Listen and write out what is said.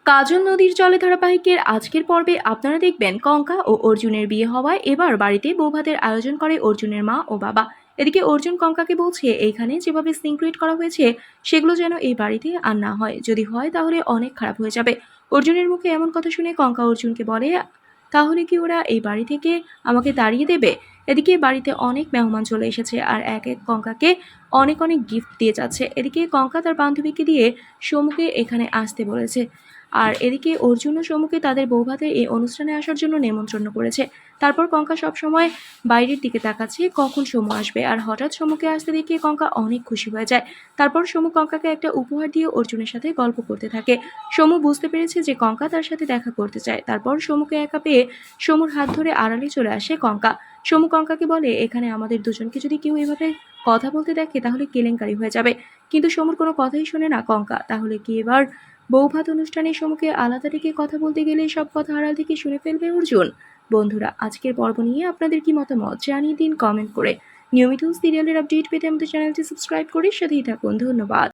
কাজল নদীর জলে ধারাবাহিকের আজকের পর্বে আপনারা দেখবেন কঙ্কা ও অর্জুনের বিয়ে হওয়ায় এবার বাড়িতে বৌভাতের আয়োজন করে অর্জুনের মা ও বাবা। এদিকে অর্জুন কঙ্কাকে বলছে এইখানে যেভাবে সিন ক্রিয়েট করা হয়েছে সেগুলো যেন এই বাড়িতে আর না হয়, যদি হয় তাহলে অনেক খারাপ হয়ে যাবে। অর্জুনের মুখে এমন কথা শুনে কঙ্কা অর্জুনকে বলে, তাহলে কি ওরা এই বাড়ি থেকে আমাকে তাড়িয়ে দেবে? এদিকে বাড়িতে অনেক মেহমান চলে এসেছে আর এক এক কঙ্কাকে অনেক অনেক গিফট দিয়ে যাচ্ছে। এদিকে কঙ্কা তার বান্ধবীকে দিয়ে সমুকে এখানে আসতে বলেছে। আর এদিকে অর্জুন ও সমুকে তাদের বৌভাতের এই অনুষ্ঠানে আসার জন্য নেমন্ত্রণ করেছে। তারপর কঙ্কা সবসময় বাইরের দিকে তাকাচ্ছে কখন সমু আসবে, আর হঠাৎ সমুকে আসতে দেখে কঙ্কা অনেক খুশি হয়ে যায়। তারপর সমু কঙ্কাকে একটা উপহার দিয়ে অর্জুনের সাথে গল্প করতে থাকে। সমু বুঝতে পেরেছে যে কঙ্কা তার সাথে দেখা করতে চায়। তারপর সমুকে একা পেয়ে সমুর হাত ধরে আড়ালে চলে আসে কঙ্কা। সমু কঙ্কাকে বলে, এখানে আমাদের দুজনকে যদি কেউ এভাবে কথা বলতে দেখে তাহলে কেলেঙ্কারি হয়ে যাবে। কিন্তু সমুর কোনো কথাই শোনে না কঙ্কা। তাহলে কি এবার বৌভাত অনুষ্ঠানে সমুখে আলাদা ডেকে কথা বলতে গেলে সব কথা আড়াল থেকে শুনে ফেলবে অর্জুন? বন্ধুরা, আজকের পর্ব নিয়ে আপনাদের কি মতামত জানিয়ে দিন কমেন্ট করে। নিয়মিত সিরিয়ালের আপডেট পেতে আমাদের চ্যানেলটি সাবস্ক্রাইব করে সাথেই থাকুন। ধন্যবাদ।